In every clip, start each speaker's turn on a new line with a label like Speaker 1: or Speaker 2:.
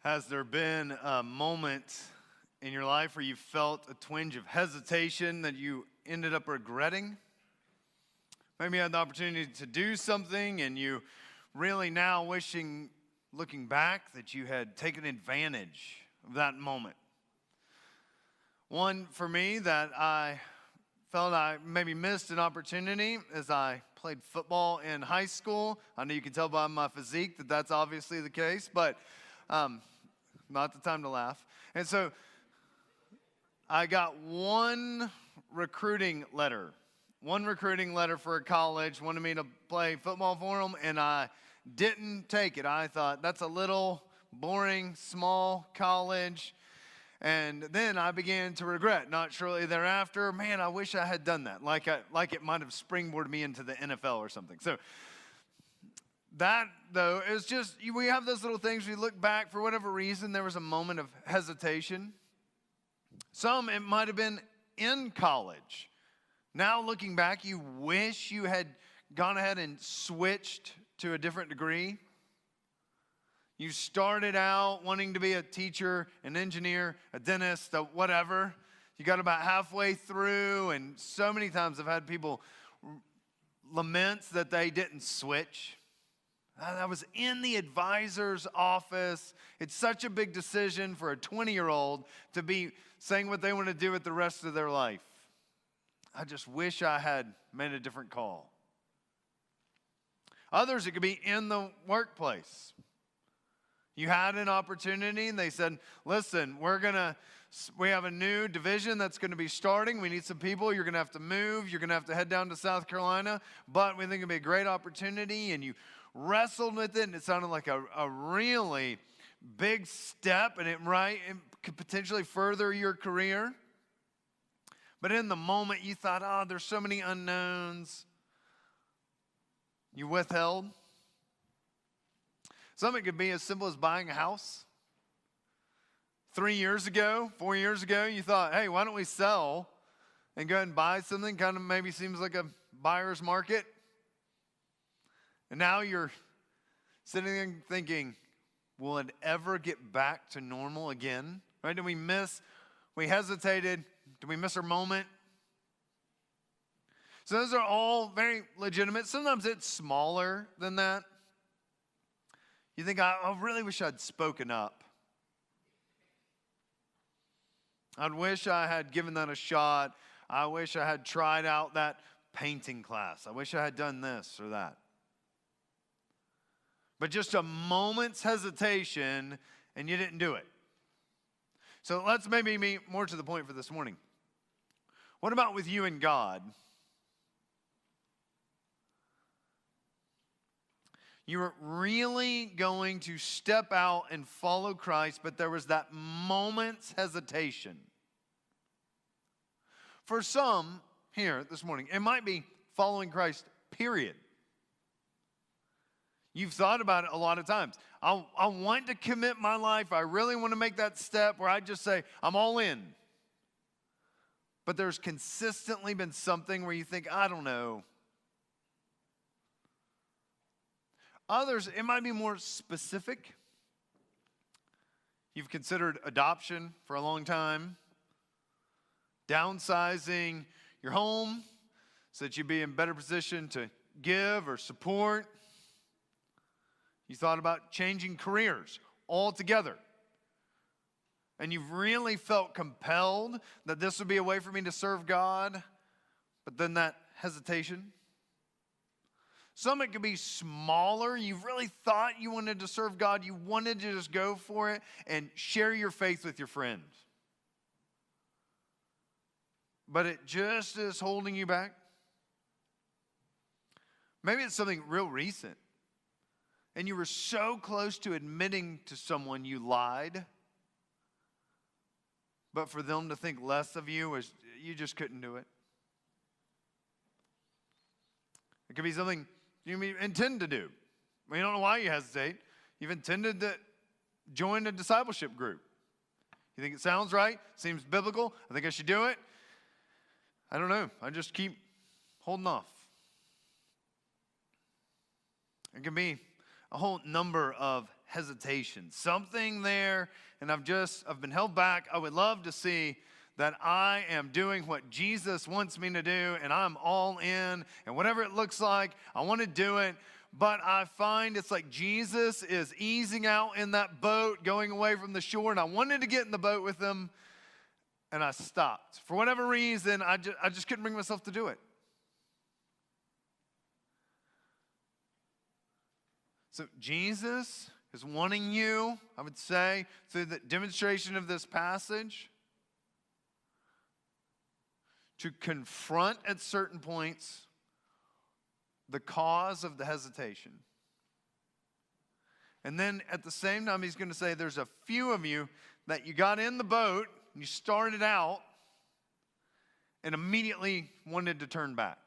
Speaker 1: Has there been a moment in your life where you felt a twinge of hesitation that you ended up regretting? Maybe you had the opportunity to do something and you really now looking back, that you had taken advantage of that moment. One for me that I felt I maybe missed an opportunity as I played football in high school. I know you can tell by my physique that that's obviously the case, but not the time to laugh. And so I got one recruiting letter for a college, wanted me to play football for them, and I didn't take it. I thought, that's a little boring, small college. And then I began to regret, not shortly thereafter, man, I wish I had done that, like it might have springboarded me into the NFL or something. So that, though, is just, we have those little things, we look back, for whatever reason, there was a moment of hesitation. Some, it might have been in college. Now looking back, you wish you had gone ahead and switched to a different degree. You started out wanting to be a teacher, an engineer, a dentist, a whatever. You got about halfway through, and so many times I've had people lament that they didn't switch. I was in the advisor's office. It's such a big decision for a 20-year-old to be saying what they want to do with the rest of their life. I just wish I had made a different call. Others, it could be in the workplace. You had an opportunity and they said, listen, we have a new division that's going to be starting. We need some people. You're going to have to move. You're going to have to head down to South Carolina. But we think it'll be a great opportunity. And you wrestled with it and it sounded like a really big step, and it could potentially further your career. But in the moment you thought, there's so many unknowns. You withheld. Some it could be as simple as buying a house. 4 years ago, you thought, hey, why don't we sell and go ahead and buy something? Kind of maybe seems like a buyer's market. And now you're sitting there thinking, will it ever get back to normal again? Right? We hesitated. Did we miss our moment? So those are all very legitimate. Sometimes it's smaller than that. You think, I really wish I'd spoken up. I'd wish I had given that a shot. I wish I had tried out that painting class. I wish I had done this or that. But just a moment's hesitation and you didn't do it. So let's maybe be more to the point for this morning. What about with you and God? You were really going to step out and follow Christ, but there was that moment's hesitation. For some here this morning, it might be following Christ, period. You've thought about it a lot of times. I want to commit my life. I really want to make that step where I just say, I'm all in. But there's consistently been something where you think, I don't know. Others, it might be more specific. You've considered adoption for a long time, downsizing your home so that you'd be in better position to give or support. You thought about changing careers altogether. And you've really felt compelled that this would be a way for me to serve God, but then that hesitation. Some it could be smaller. You've really thought you wanted to serve God. You wanted to just go for it and share your faith with your friends. But it just is holding you back. Maybe it's something real recent. And you were so close to admitting to someone you lied. But for them to think less of you, you just couldn't do it. It could be something you intend to do. You don't know why you hesitate. You've intended to join a discipleship group. You think it sounds right, seems biblical, I think I should do it. I don't know. I just keep holding off. It can be a whole number of hesitations. Something there, and I've been held back. I would love to see that I am doing what Jesus wants me to do, and I'm all in, and whatever it looks like, I want to do it. But I find it's like Jesus is easing out in that boat, going away from the shore, and I wanted to get in the boat with him, and I stopped. For whatever reason, I just couldn't bring myself to do it. So Jesus is wanting you, I would say, through the demonstration of this passage, to confront at certain points the cause of the hesitation. And then at the same time, he's going to say there's a few of you that you got in the boat, you started out, and immediately wanted to turn back.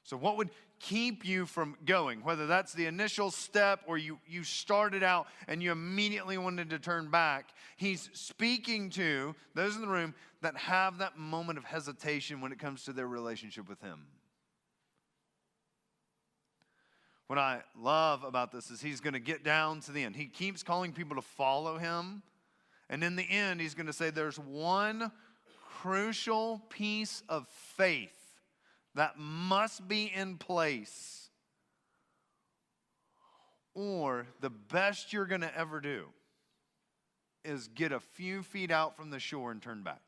Speaker 1: So what would keep you from going? Whether that's the initial step or you started out and you immediately wanted to turn back. He's speaking to those in the room that have that moment of hesitation when it comes to their relationship with him. What I love about this is he's going to get down to the end. He keeps calling people to follow him. And in the end, he's going to say there's one crucial piece of faith that must be in place, or the best you're going to ever do is get a few feet out from the shore and turn back.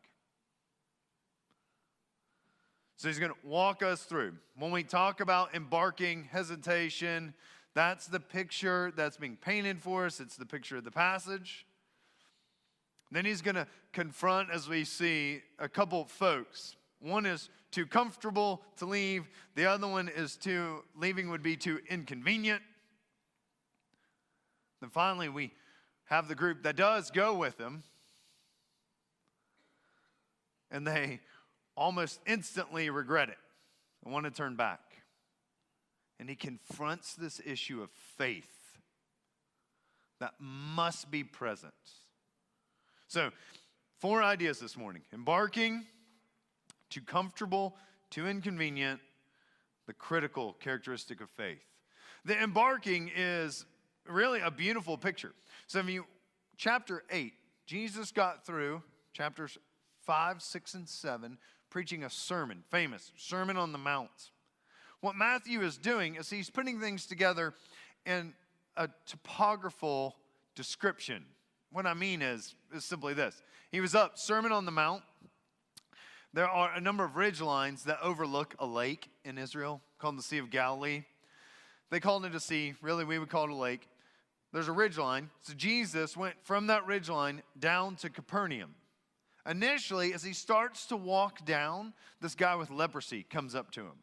Speaker 1: So he's going to walk us through. When we talk about embarking, hesitation, that's the picture that's being painted for us. It's the picture of the passage. Then he's going to confront, as we see, a couple folks. One is too comfortable to leave. The other one is leaving would be too inconvenient. Then finally, we have the group that does go with him. And they almost instantly regret it and want to turn back. And he confronts this issue of faith that must be present. So, 4 ideas this morning. Embarking, too comfortable, too inconvenient, the critical characteristic of faith. The embarking is really a beautiful picture. So chapter 8, Jesus got through chapters 5, 6, and 7, preaching a sermon, famous Sermon on the Mount. What Matthew is doing is he's putting things together in a topographical description. What I mean is simply this. He was up, Sermon on the Mount. There are a number of ridge lines that overlook a lake in Israel called the Sea of Galilee. They called it a sea. Really, we would call it a lake. There's a ridge line. So Jesus went from that ridge line down to Capernaum. Initially, as he starts to walk down, this guy with leprosy comes up to him.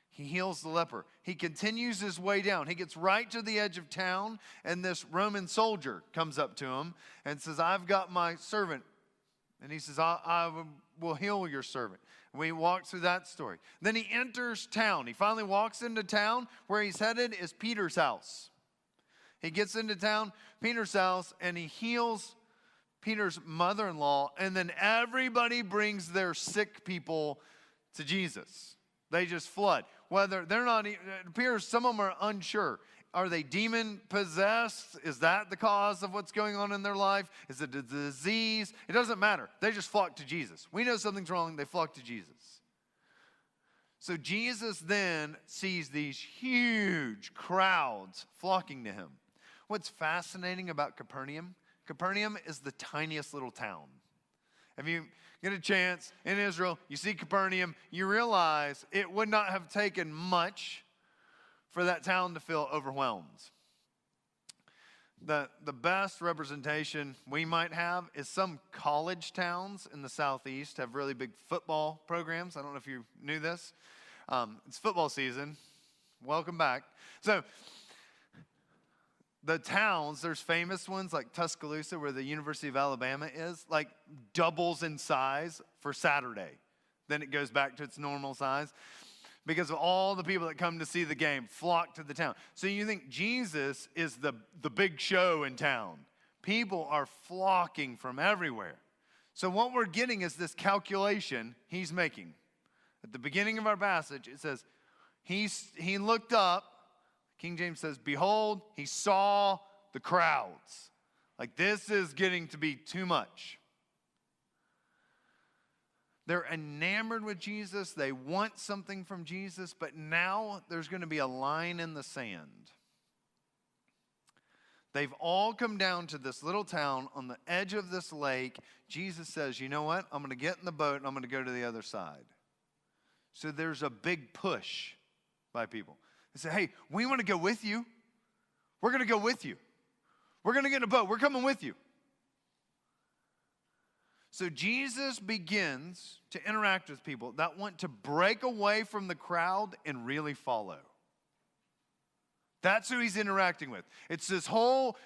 Speaker 1: He heals the leper. He continues his way down. He gets right to the edge of town, and this Roman soldier comes up to him and says, I've got my servant. And he says, I will heal your servant. And we walk through that story. Then he enters town. He finally walks into town. Where he's headed is Peter's house. He gets into town, Peter's house, and he heals Peter's mother-in-law. And then everybody brings their sick people to Jesus. They just flood. Whether they're not, it appears some of them are unsure. Are they demon-possessed? Is that the cause of what's going on in their life? Is it a disease? It doesn't matter. They just flock to Jesus. We know something's wrong. They flock to Jesus. So Jesus then sees these huge crowds flocking to him. What's fascinating about Capernaum? Capernaum is the tiniest little town. If you get a chance in Israel, you see Capernaum, you realize it would not have taken much for that town to feel overwhelmed. The best representation we might have is some college towns in the southeast have really big football programs. I don't know if you knew this. It's football season. Welcome back. So the towns, there's famous ones like Tuscaloosa, where the University of Alabama is, like doubles in size for Saturday. Then it goes back to its normal size because of all the people that come to see the game flock to the town. So you think Jesus is the big show in town. People are flocking from everywhere. So what we're getting is this calculation he's making. At the beginning of our passage, it says, he looked up, King James says, behold, he saw the crowds. Like, this is getting to be too much. They're enamored with Jesus. They want something from Jesus, but now there's going to be a line in the sand. They've all come down to this little town on the edge of this lake. Jesus says, you know what? I'm going to get in the boat and I'm going to go to the other side. So there's a big push by people. They say, hey, we want to go with you. We're going to go with you. We're going to get in a boat. We're coming with you. So Jesus begins to interact with people that want to break away from the crowd and really follow. That's who he's interacting with. It's this whole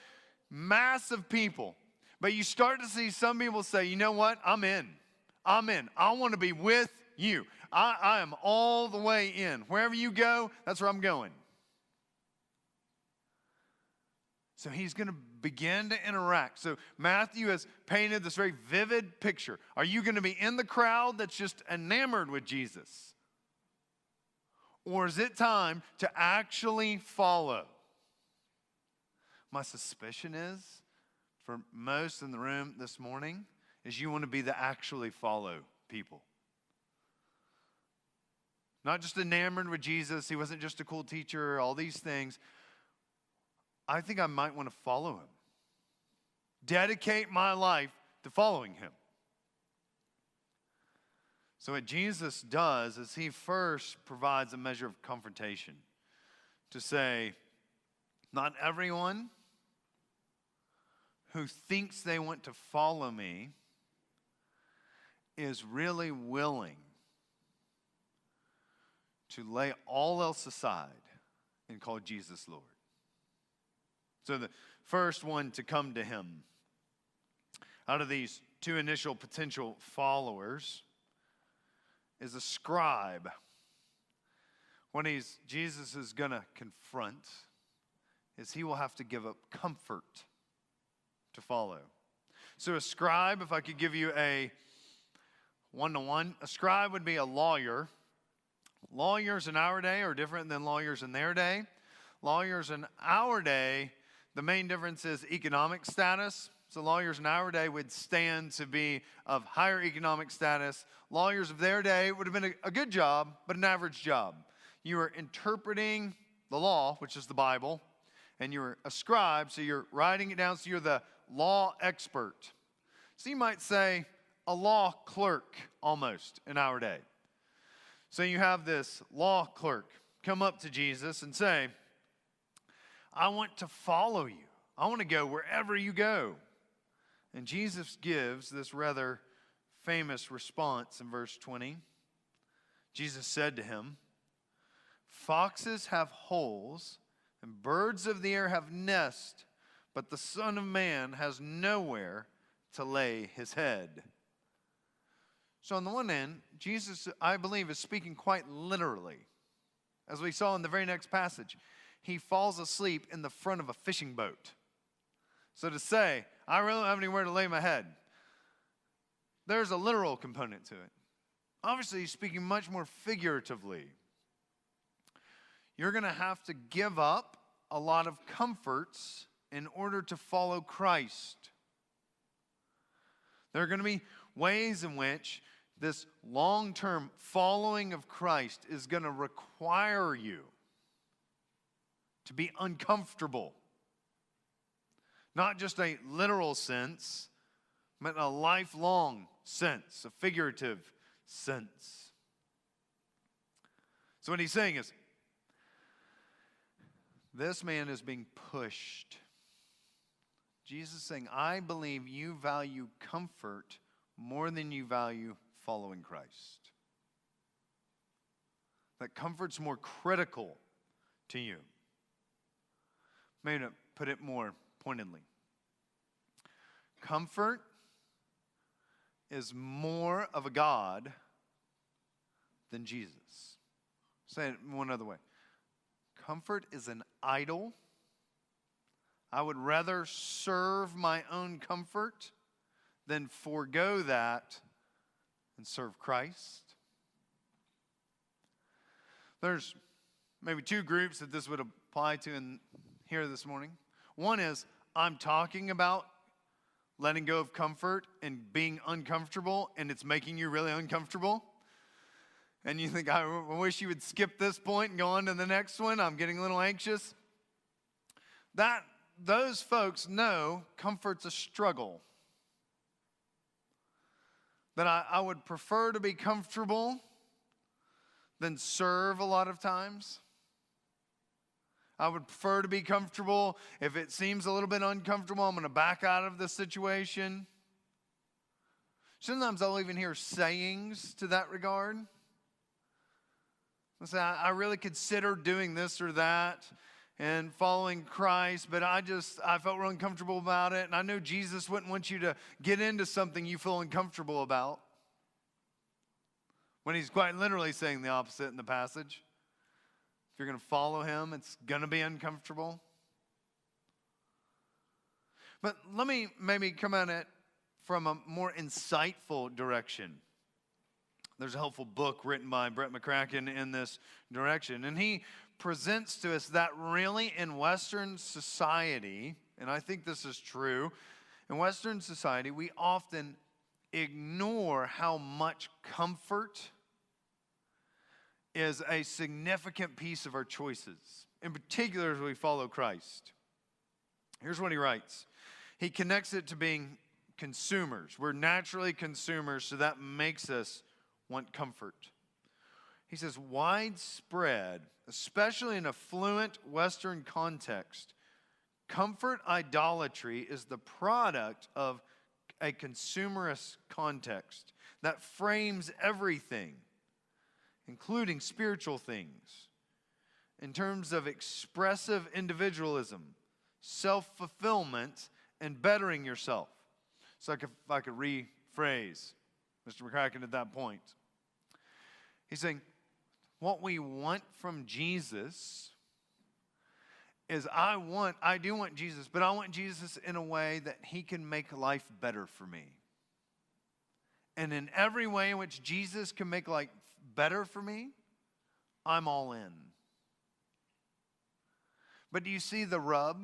Speaker 1: mass of people. But you start to see some people say, you know what? I'm in. I'm in. I want to be with you. I am all the way in. Wherever you go, that's where I'm going. So he's going to begin to interact. So Matthew has painted this very vivid picture. Are you going to be in the crowd that's just enamored with Jesus? Or is it time to actually follow? My suspicion is, for most in the room this morning, is you want to be the actually follow people. Not just enamored with Jesus. He wasn't just a cool teacher, all these things. I think I might want to follow him. Dedicate my life to following him. So what Jesus does is he first provides a measure of confrontation to say, not everyone who thinks they want to follow me is really willing to lay all else aside and call Jesus Lord. So the first one to come to him out of these two initial potential followers is a scribe. What Jesus is going to confront is he will have to give up comfort to follow. So a scribe, if I could give you a one-to-one, a scribe would be a lawyer. Lawyers in our day are different than lawyers in their day. Lawyers in our day, the main difference is economic status. So lawyers in our day would stand to be of higher economic status. Lawyers of their day would have been a good job, but an average job. You were interpreting the law, which is the Bible, and you were a scribe, so you're writing it down, so you're the law expert. So you might say a law clerk almost in our day. So you have this law clerk come up to Jesus and say, I want to follow you. I want to go wherever you go. And Jesus gives this rather famous response in verse 20. Jesus said to him, foxes have holes and birds of the air have nests, but the Son of Man has nowhere to lay his head. So on the one hand, Jesus, I believe, is speaking quite literally. As we saw in the very next passage, he falls asleep in the front of a fishing boat. So to say, I really don't have anywhere to lay my head, there's a literal component to it. Obviously, he's speaking much more figuratively. You're going to have to give up a lot of comforts in order to follow Christ. There are going to be ways in which this long-term following of Christ is going to require you to be uncomfortable. Not just a literal sense, but a lifelong sense, a figurative sense. So what he's saying is, this man is being pushed. Jesus is saying, I believe you value comfort more than you value following Christ. That comfort's more critical to you. Maybe to put it more pointedly. Comfort is more of a God than Jesus. Say it one other way. Comfort is an idol. I would rather serve my own comfort than forego that and serve Christ. There's maybe two groups that this would apply to in here this morning. One is, I'm talking about letting go of comfort and being uncomfortable, and it's making you really uncomfortable. And you think, I wish you would skip this point and go on to the next one. I'm getting a little anxious. Those folks know comfort's a struggle. That I would prefer to be comfortable than serve a lot of times. I would prefer to be comfortable. If it seems a little bit uncomfortable, I'm going to back out of the situation. Sometimes I'll even hear sayings to that regard. I'll say, I really considered doing this or that and following Christ, but I felt real uncomfortable about it. And I know Jesus wouldn't want you to get into something you feel uncomfortable about. When he's quite literally saying the opposite in the passage. If you're going to follow him, it's going to be uncomfortable. But let me maybe come at it from a more insightful direction. There's a helpful book written by Brett McCracken in this direction. And he presents to us that really in Western society, and I think this is true, in Western society, we often ignore how much comfort is a significant piece of our choices, in particular as we follow Christ. Here's what he writes. He connects it to being consumers. We're naturally consumers, so that makes us want comfort. He says, widespread, especially in a fluent Western context, comfort idolatry is the product of a consumerist context that frames everything, including spiritual things, in terms of expressive individualism, self-fulfillment, and bettering yourself. So if I could rephrase Mr. McCracken at that point. He's saying, what we want from Jesus is I do want Jesus, but I want Jesus in a way that he can make life better for me. And in every way in which Jesus can make life better for me, I'm all in. But do you see the rub?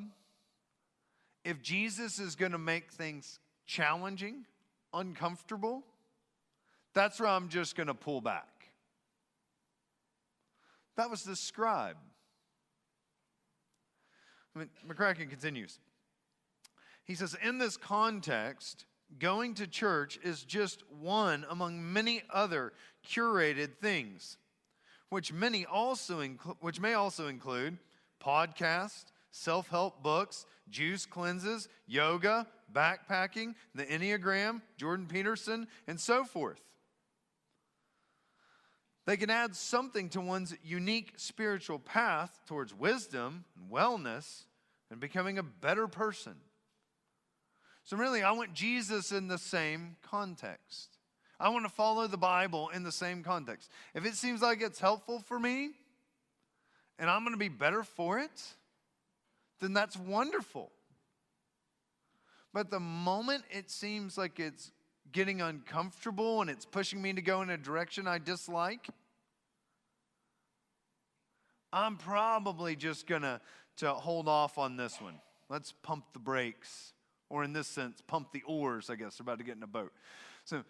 Speaker 1: If Jesus is going to make things challenging, uncomfortable, that's where I'm just going to pull back. That was the scribe. McCracken continues. He says, in this context, going to church is just one among many other curated things, which may also include podcasts, self-help books, juice cleanses, yoga, backpacking, the Enneagram, Jordan Peterson, and so forth. They can add something to one's unique spiritual path towards wisdom and wellness and becoming a better person. So really, I want Jesus in the same context. I want to follow the Bible in the same context. If it seems like it's helpful for me and I'm going to be better for it, then that's wonderful. But the moment it seems like it's getting uncomfortable and it's pushing me to go in a direction I dislike, I'm probably just going to hold off on this one. Let's pump the brakes. Or in this sense, pump the oars, I guess. They're about to get in a boat. So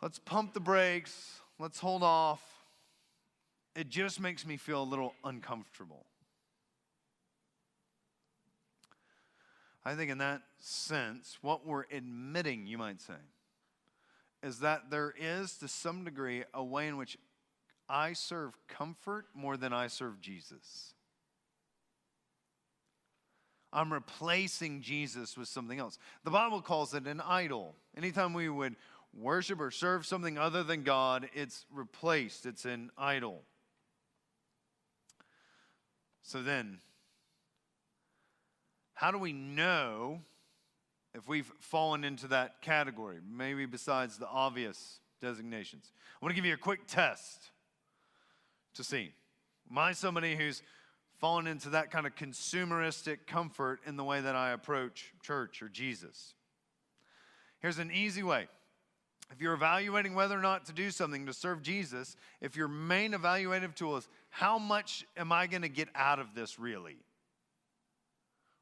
Speaker 1: let's pump the brakes. Let's hold off. It just makes me feel a little uncomfortable. I think in that sense, what we're admitting, you might say, is that there is, to some degree, a way in which I serve comfort more than I serve Jesus. I'm replacing Jesus with something else. The Bible calls it an idol. Anytime we would worship or serve something other than God, it's replaced. It's an idol. So then, how do we know if we've fallen into that category? Maybe besides the obvious designations. I want to give you a quick test to see. Am I somebody who's fallen into that kind of consumeristic comfort in the way that I approach church or Jesus? Here's an easy way. If you're evaluating whether or not to do something to serve Jesus, if your main evaluative tool is how much am I going to get out of this really?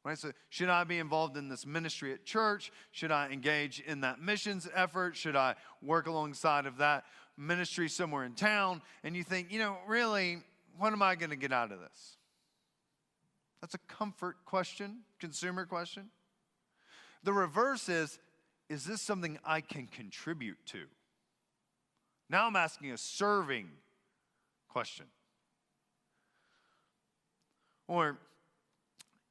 Speaker 1: Right? So should I be involved in this ministry at church? Should I engage in that missions effort? Should I work alongside of that ministry somewhere in town? And you think, really, what am I going to get out of this? That's a comfort question, consumer question. The reverse is this something I can contribute to? Now I'm asking a serving question. Or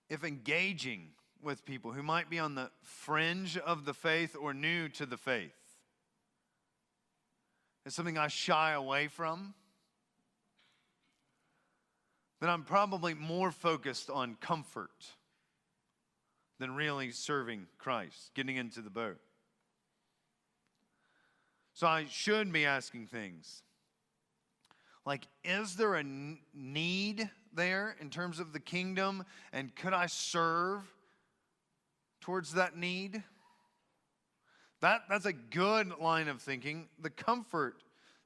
Speaker 1: if engaging with people who might be on the fringe of the faith or new to the faith is something I shy away from, then I'm probably more focused on comfort than really serving Christ, getting into the boat. So I should be asking things like, is there a need there in terms of the kingdom? And could I serve towards that need? That's a good line of thinking. The comfort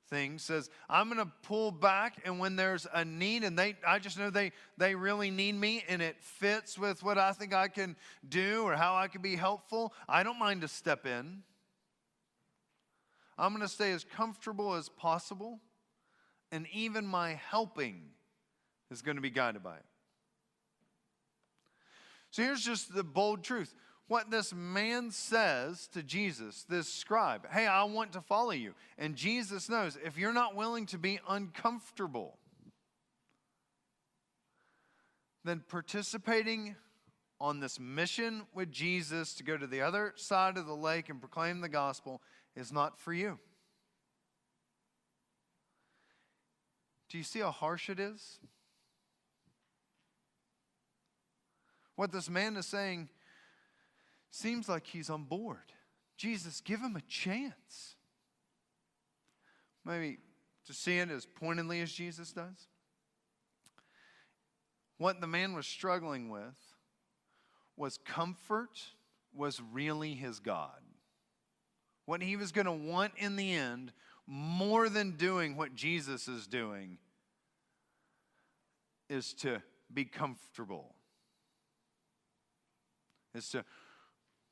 Speaker 1: thing says, I'm going to pull back, and when there's a need, and I just know they really need me, and it fits with what I think I can do or how I can be helpful, I don't mind to step in. I'm going to stay as comfortable as possible, and even my helping is going to be guided by it. So here's just the bold truth. What this man says to Jesus, this scribe, hey, I want to follow you. And Jesus knows if you're not willing to be uncomfortable, then participating on this mission with Jesus to go to the other side of the lake and proclaim the gospel is not for you. Do you see how harsh it is? What this man is saying seems like he's on board. Jesus, give him a chance. Maybe to see it as pointedly as Jesus does. What the man was struggling with was comfort was really his God. What he was going to want in the end, more than doing what Jesus is doing, is to be comfortable. Is to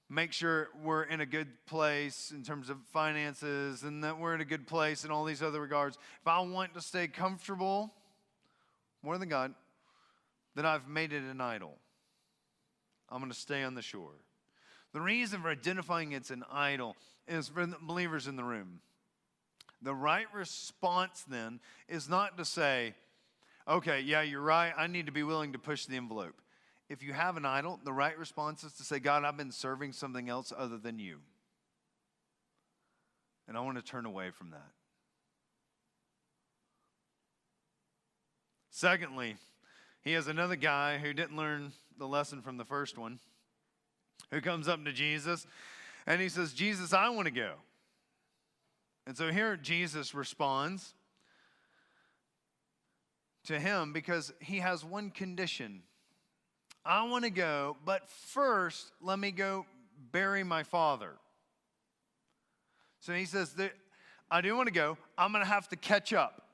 Speaker 1: make sure we're in a good place in terms of finances and that we're in a good place in all these other regards. If I want to stay comfortable more than God, then I've made it an idol. I'm going to stay on the shore. The reason for identifying it's an idol is for the believers in the room. The right response then is not to say, okay, yeah, you're right, I need to be willing to push the envelope. If you have an idol, the right response is to say, God, I've been serving something else other than you. And I want to turn away from that. Secondly, he has another guy who didn't learn the lesson from the first one, who comes up to Jesus and he says, Jesus, I want to go. And so here Jesus responds to him because he has one condition. I want to go, but first let me go bury my father. So he says, I do want to go. I'm going to have to catch up.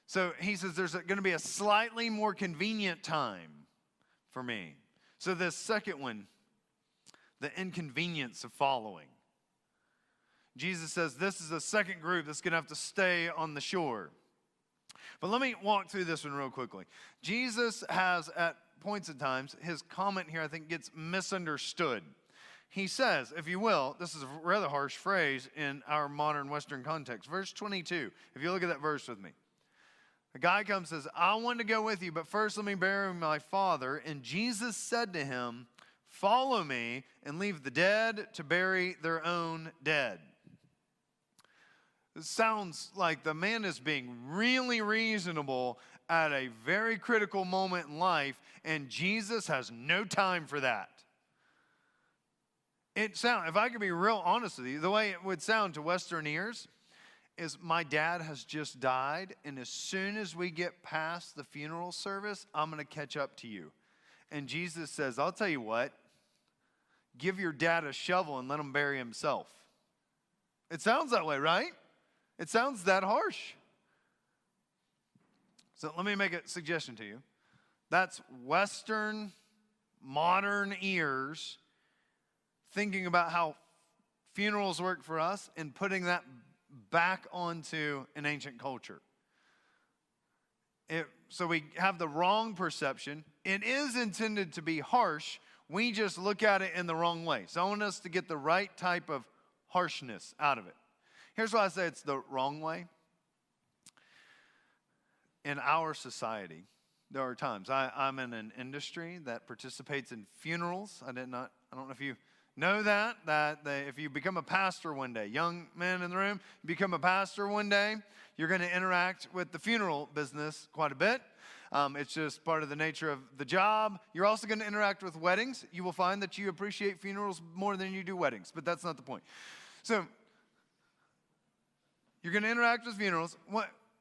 Speaker 1: So he says there's going to be a slightly more convenient time for me. So this second one, the inconvenience of following. Jesus says this is a second group that's going to have to stay on the shore. But let me walk through this one real quickly. Jesus has, at points in times, his comment here I think gets misunderstood. He says, if you will, this is a rather harsh phrase in our modern Western context. Verse 22, if you look at that verse with me. A guy comes and says, I want to go with you, but first let me bury my father. And Jesus said to him, follow me and leave the dead to bury their own dead. It sounds like the man is being really reasonable at a very critical moment in life, and Jesus has no time for that. If I could be real honest with you, the way it would sound to Western ears is my dad has just died, and as soon as we get past the funeral service, I'm going to catch up to you. And Jesus says, I'll tell you what, give your dad a shovel and let him bury himself. It sounds that way, right? It sounds that harsh. So let me make a suggestion to you. That's Western, modern ears thinking about how funerals work for us and putting that back onto an ancient culture. So we have the wrong perception. It is intended to be harsh. We just look at it in the wrong way. So I want us to get the right type of harshness out of it. Here's why I say it's the wrong way. In our society, there are times, I'm in an industry that participates in funerals. I don't know if you know that if you become a pastor one day, young men in the room, you become a pastor one day, you're going to interact with the funeral business quite a bit. It's just part of the nature of the job. You're also going to interact with weddings. You will find that you appreciate funerals more than you do weddings, but that's not the point. So you're going to interact with funerals.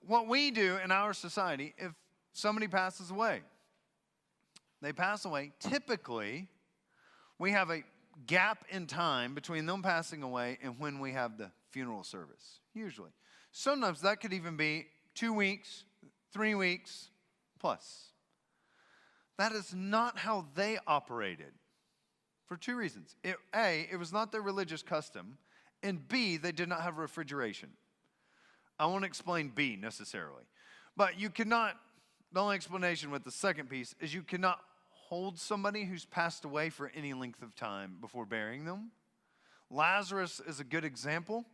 Speaker 1: What we do in our society, if somebody passes away, they pass away, typically we have a gap in time between them passing away and when we have the funeral service, usually. Sometimes that could even be 2 weeks, 3 weeks plus. That is not how they operated for 2 reasons. A, it was not their religious custom, and B, they did not have refrigeration. I won't explain B necessarily, but you cannot, the only explanation with the second piece is you cannot hold somebody who's passed away for any length of time before burying them. Lazarus is a good example.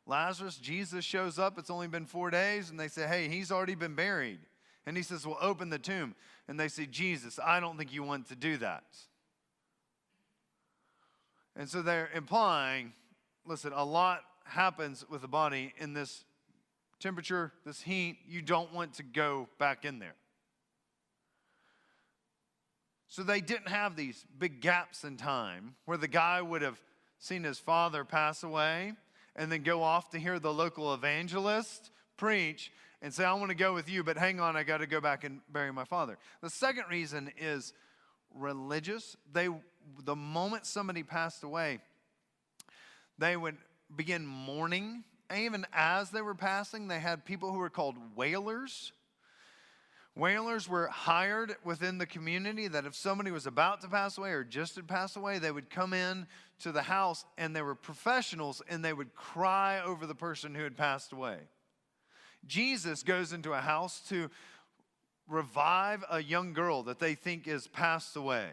Speaker 1: Lazarus, Jesus shows up, it's only been 4 days, and they say, hey, he's already been buried. And he says, well, open the tomb. And they say, Jesus, I don't think you want to do that. And so they're implying, listen, a lot happens with the body in this temperature, this heat. You don't want to go back in there. So they didn't have these big gaps in time where the guy would have seen his father pass away and then go off to hear the local evangelist preach and say, I want to go with you, but hang on, I got to go back and bury my father. The second reason is religious. The moment somebody passed away, they would begin mourning. And even as they were passing, they had people who were called wailers. Wailers were hired within the community that if somebody was about to pass away or just had passed away, they would come in to the house, and they were professionals, and they would cry over the person who had passed away. Jesus goes into a house to revive a young girl that they think is passed away.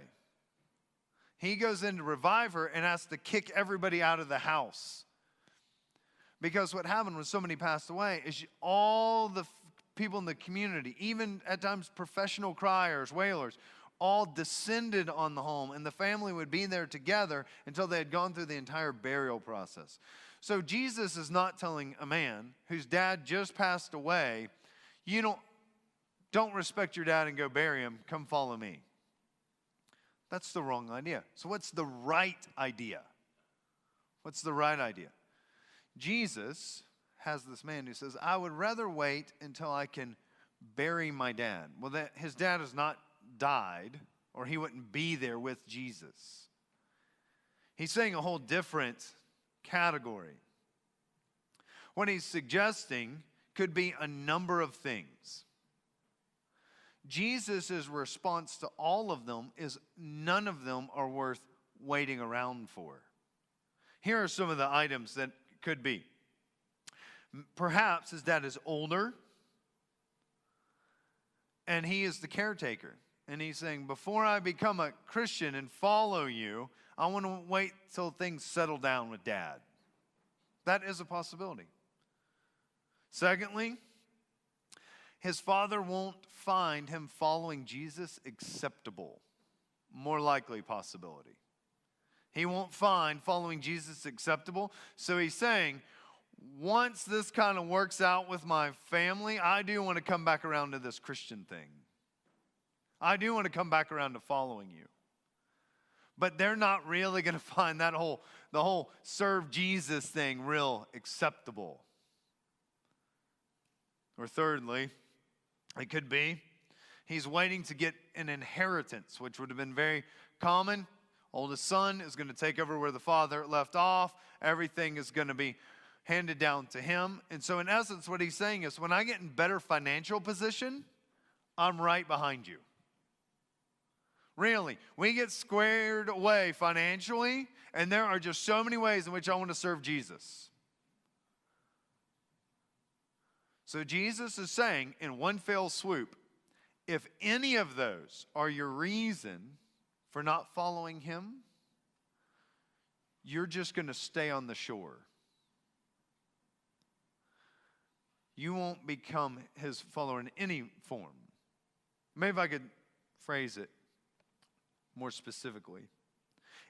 Speaker 1: He goes in to revive her and has to kick everybody out of the house. Because what happened when somebody passed away is all the people in the community, even at times professional criers, wailers, all descended on the home, and the family would be there together until they had gone through the entire burial process. So Jesus is not telling a man whose dad just passed away, you don't respect your dad and go bury him, come follow me. That's the wrong idea. So what's the right idea? What's the right idea? Jesus has this man who says, I would rather wait until I can bury my dad. Well, his dad has not died, or he wouldn't be there with Jesus. He's saying a whole different category. What he's suggesting could be a number of things. Jesus' response to all of them is none of them are worth waiting around for. Here are some of the items that could be. Perhaps his dad is older, and he is the caretaker. And he's saying, before I become a Christian and follow you, I want to wait till things settle down with dad. That is a possibility. Secondly, his father won't find him following Jesus acceptable. More likely possibility. He won't find following Jesus acceptable. So he's saying, once this kind of works out with my family, I do want to come back around to this Christian thing. I do want to come back around to following you. But they're not really going to find the whole serve Jesus thing real acceptable. Or thirdly, it could be he's waiting to get an inheritance, which would have been very common. Oldest son is going to take over where the father left off. Everything is going to be handed down to him. And so in essence, what he's saying is, when I get in better financial position, I'm right behind you. Really, we get squared away financially, and there are just so many ways in which I want to serve Jesus. So Jesus is saying in one fell swoop, if any of those are your reason for not following him, you're just going to stay on the shore. You won't become his follower in any form. Maybe if I could phrase it more specifically.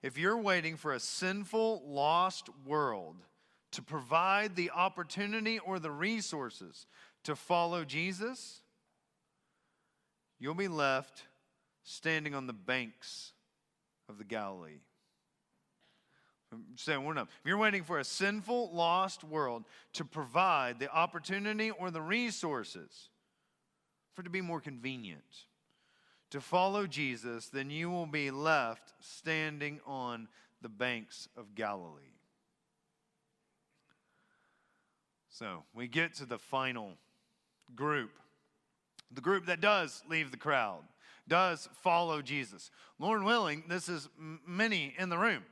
Speaker 1: If you're waiting for a sinful, lost world to provide the opportunity or the resources to follow Jesus, you'll be left standing on the banks of the Galilee. I'm saying if you're waiting for a sinful, lost world to provide the opportunity or the resources for it to be more convenient to follow Jesus, then you will be left standing on the banks of Galilee. So we get to the final group. The group that does leave the crowd, does follow Jesus. Lord willing, this is many in the room.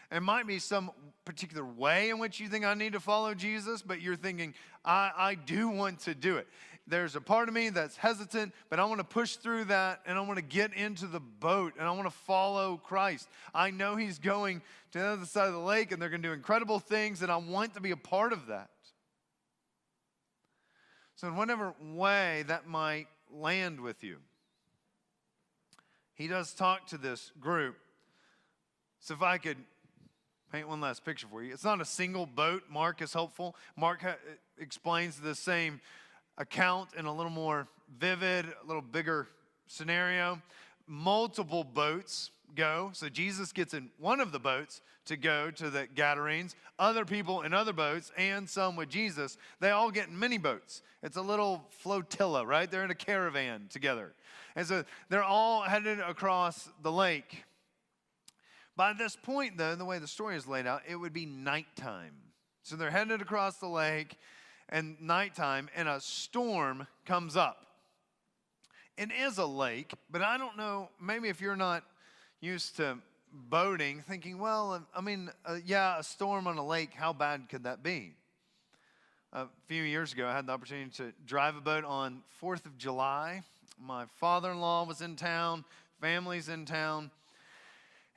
Speaker 1: It might be some particular way in which you think I need to follow Jesus, but you're thinking, I do want to do it. There's a part of me that's hesitant, but I want to push through that, and I want to get into the boat, and I want to follow Christ. I know he's going to the other side of the lake, and they're going to do incredible things, and I want to be a part of that. So in whatever way that might land with you, he does talk to this group. So if I could paint one last picture for you. It's not a single boat. Mark is helpful. Mark explains the same account in a little more vivid, a little bigger scenario. Multiple boats go. So Jesus gets in one of the boats to go to the Gadarenes. Other people in other boats, and some with Jesus, they all get in many boats. It's a little flotilla, right? They're in a caravan together. And so they're all headed across the lake. By this point, though, the way the story is laid out, it would be nighttime. So they're headed across the lake and nighttime, and a storm comes up. It is a lake, but I don't know, maybe if you're not used to boating, thinking, well, a storm on a lake, how bad could that be? A few years ago, I had the opportunity to drive a boat on 4th of July. My father-in-law was in town, family's in town.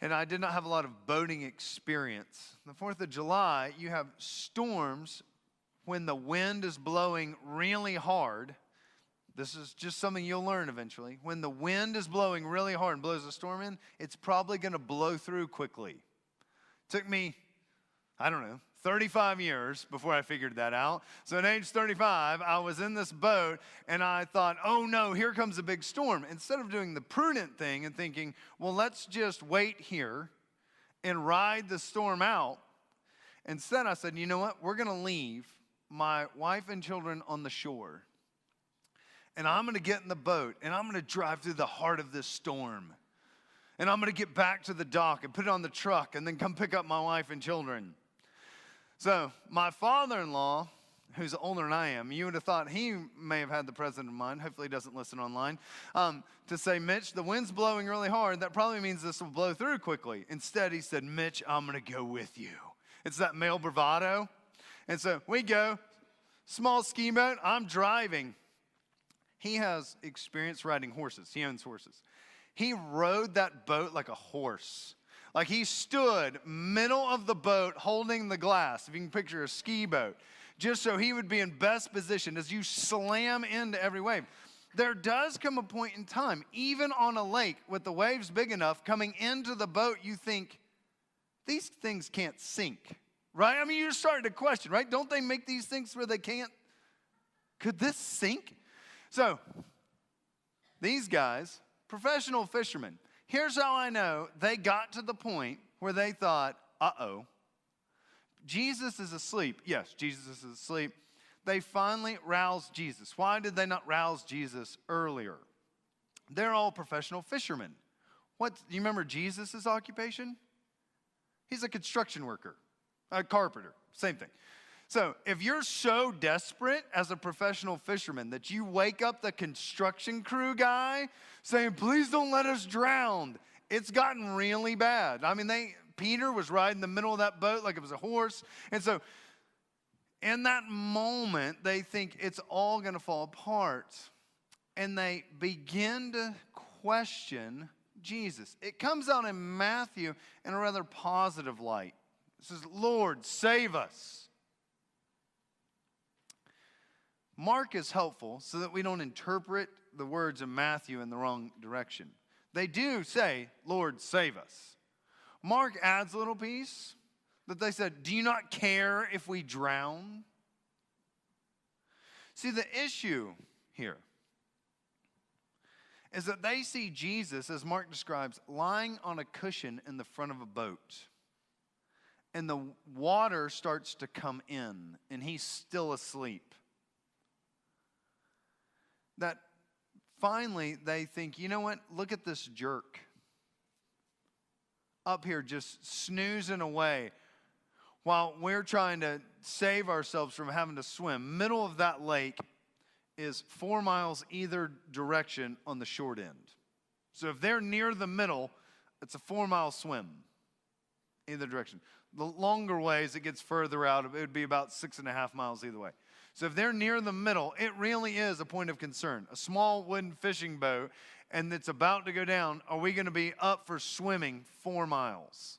Speaker 1: And I did not have a lot of boating experience. The 4th of July, you have storms when the wind is blowing really hard. This is just something you'll learn eventually. When the wind is blowing really hard and blows a storm in, it's probably going to blow through quickly. It took me, 35 years before I figured that out. So at age 35, I was in this boat, and I thought, oh no, here comes a big storm. Instead of doing the prudent thing and thinking, well, let's just wait here and ride the storm out, instead I said, you know what, we're going to leave my wife and children on the shore, and I'm going to get in the boat, and I'm going to drive through the heart of this storm, and I'm going to get back to the dock and put it on the truck and then come pick up my wife and children. So my father-in-law, who's older than I am, you would have thought he may have had the presence in mind. Hopefully he doesn't listen online. To say, Mitch, the wind's blowing really hard. That probably means this will blow through quickly. Instead, he said, Mitch, I'm going to go with you. It's that male bravado. And so we go, small ski boat, I'm driving. He has experience riding horses. He owns horses. He rode that boat like a horse. Like he stood middle of the boat holding the glass, if you can picture a ski boat, just so he would be in best position as you slam into every wave. There does come a point in time, even on a lake with the waves big enough, coming into the boat, you think, these things can't sink, right? I mean, you're starting to question, right? Don't they make these things where they can't? Could this sink? So, these guys, professional fishermen, here's how I know they got to the point where they thought, uh-oh, Jesus is asleep. Yes, Jesus is asleep. They finally roused Jesus. Why did they not rouse Jesus earlier? They're all professional fishermen. Do you remember Jesus' occupation? He's a construction worker, a carpenter, same thing. So if you're so desperate as a professional fisherman that you wake up the construction crew guy saying, please don't let us drown, it's gotten really bad. I mean, Peter was riding the middle of that boat like it was a horse. And so in that moment, they think it's all going to fall apart. And they begin to question Jesus. It comes out in Matthew in a rather positive light. It says, Lord, save us. Mark is helpful so that we don't interpret the words of Matthew in the wrong direction. They do say, Lord, save us. Mark adds a little piece that they said, do you not care if we drown? See, the issue here is that they see Jesus, as Mark describes, lying on a cushion in the front of a boat. And the water starts to come in, and he's still asleep. That finally they think, you know what, look at this jerk up here just snoozing away while we're trying to save ourselves from having to swim. Middle of that lake is 4 miles either direction on the short end. So if they're near the middle, it's a 4-mile swim either direction. The longer ways, it gets further out. It would be about 6.5 miles either way. So if they're near the middle, it really is a point of concern. A small wooden fishing boat, and it's about to go down. Are we going to be up for swimming 4 miles?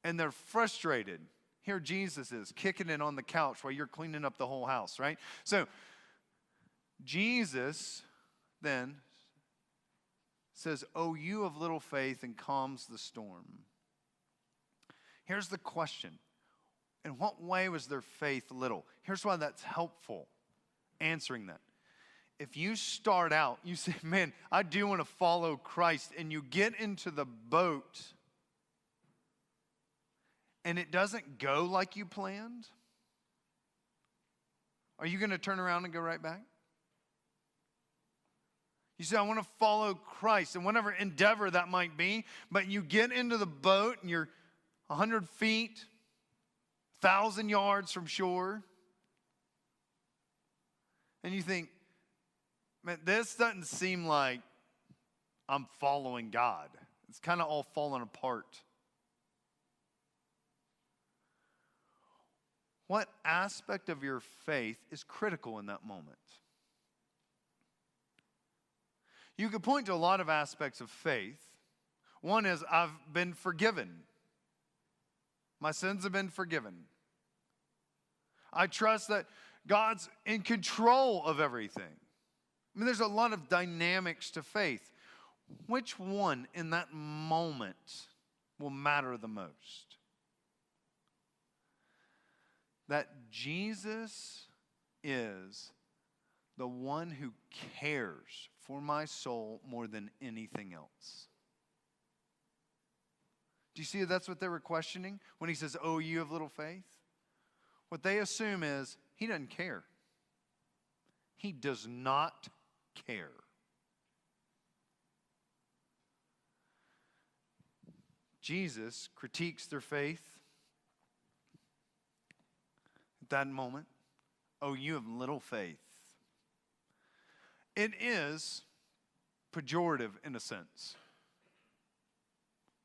Speaker 1: And they're frustrated. Here Jesus is kicking it on the couch while you're cleaning up the whole house, right? So Jesus then says, "Oh, you of little faith," and calms the storm. Here's the question. In what way was their faith little? Here's why that's helpful, answering that. If you start out, you say, man, I do want to follow Christ, and you get into the boat, and it doesn't go like you planned, are you going to turn around and go right back? You say, I want to follow Christ, and whatever endeavor that might be, but you get into the boat, and you're 100 feet, 1,000 yards from shore, and you think, man, this doesn't seem like I'm following God. It's kind of all falling apart. What aspect of your faith is critical in that moment? You could point to a lot of aspects of faith. One is, I've been forgiven. My sins have been forgiven. I trust that God's in control of everything. I mean, there's a lot of dynamics to faith. Which one in that moment will matter the most? That Jesus is the one who cares for my soul more than anything else. Do you see that's what they were questioning when he says, oh, you have little faith? What they assume is he doesn't care. He does not care. Jesus critiques their faith at that moment. Oh, you have little faith. It is pejorative in a sense.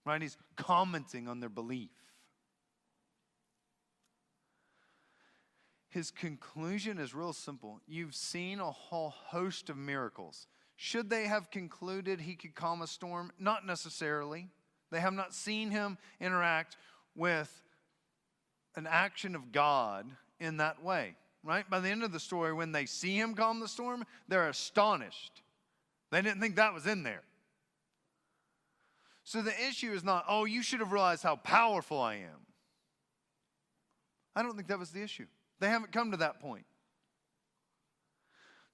Speaker 1: Right? He's commenting on their belief. His conclusion is real simple. You've seen a whole host of miracles. Should they have concluded he could calm a storm? Not necessarily. They have not seen him interact with an action of God in that way. Right? By the end of the story, when they see him calm the storm, they're astonished. They didn't think that was in there. So the issue is not, oh, you should have realized how powerful I am. I don't think that was the issue. They haven't come to that point.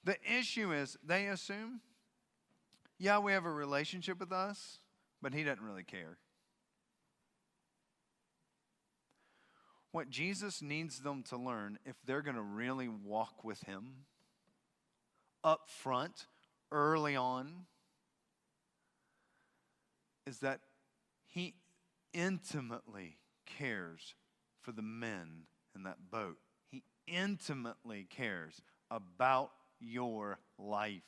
Speaker 1: The issue is they assume, yeah, we have a relationship with us, but he doesn't really care. What Jesus needs them to learn, if they're going to really walk with him up front, early on, is that he intimately cares for the men in that boat. He intimately cares about your life.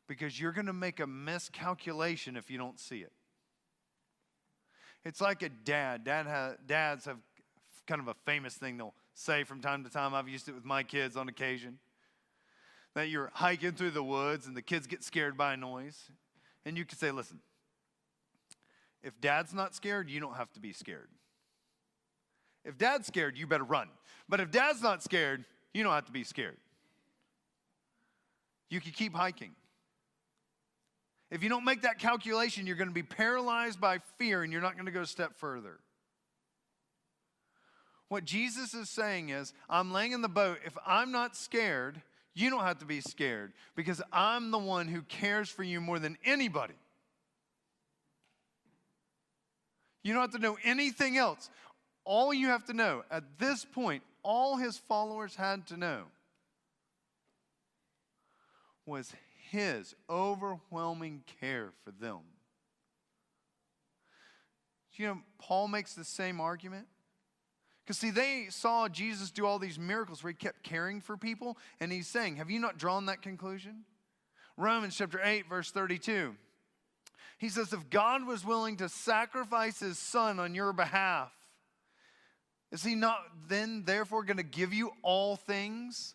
Speaker 1: Because you're going to make a miscalculation if you don't see it. It's like a dad. Dads have kind of a famous thing they'll say from time to time. I've used it with my kids on occasion. That you're hiking through the woods and the kids get scared by a noise. And you can say, listen, if dad's not scared, you don't have to be scared. If dad's scared, you better run. But if dad's not scared, you don't have to be scared. You can keep hiking. If you don't make that calculation, you're going to be paralyzed by fear and you're not going to go a step further. What Jesus is saying is, I'm laying in the boat. If I'm not scared, you don't have to be scared because I'm the one who cares for you more than anybody. You don't have to know anything else. All you have to know at this point, all his followers had to know was his overwhelming care for them. You know, Paul makes the same argument. Because see, they saw Jesus do all these miracles where he kept caring for people. And he's saying, have you not drawn that conclusion? Romans chapter 8, verse 32. He says, if God was willing to sacrifice his son on your behalf, is he not then therefore going to give you all things?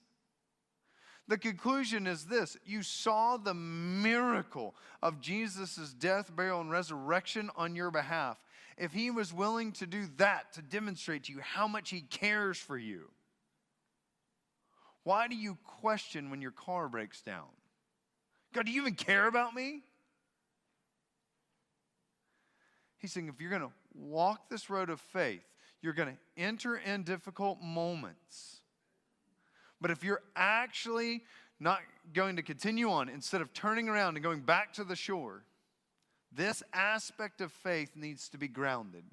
Speaker 1: The conclusion is this. You saw the miracle of Jesus' death, burial, and resurrection on your behalf. If he was willing to do that to demonstrate to you how much he cares for you, why do you question when your car breaks down? God, do you even care about me? He's saying if you're going to walk this road of faith, you're going to enter in difficult moments. But if you're actually not going to continue on, instead of turning around and going back to the shore, this aspect of faith needs to be grounded.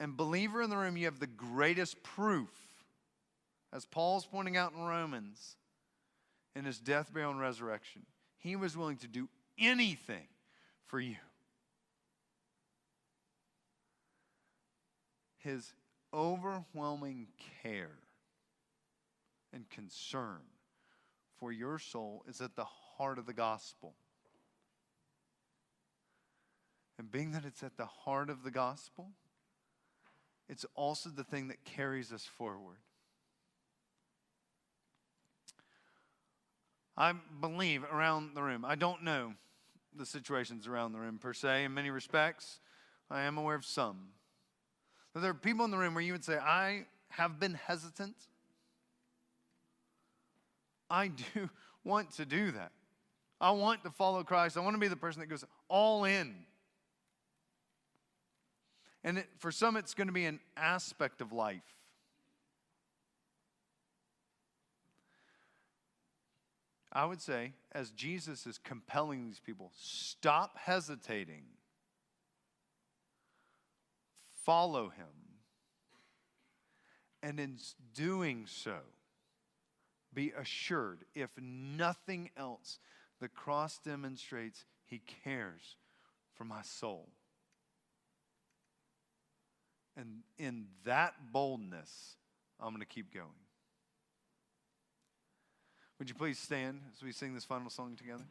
Speaker 1: And believer in the room, you have the greatest proof, as Paul's pointing out in Romans, in his death, burial, and resurrection. He was willing to do anything for you. His overwhelming care and concern for your soul is at the heart of the gospel. And being that it's at the heart of the gospel, it's also the thing that carries us forward. I believe around the room, I don't know the situations around the room per se in many respects. I am aware of some. But there are people in the room where you would say, I have been hesitant. I do want to do that. I want to follow Christ. I want to be the person that goes all in. And for some, it's going to be an aspect of life. I would say, as Jesus is compelling these people, stop hesitating. Follow him. And in doing so, be assured, if nothing else, the cross demonstrates he cares for my soul. And in that boldness, I'm going to keep going. Would you please stand as we sing this final song together?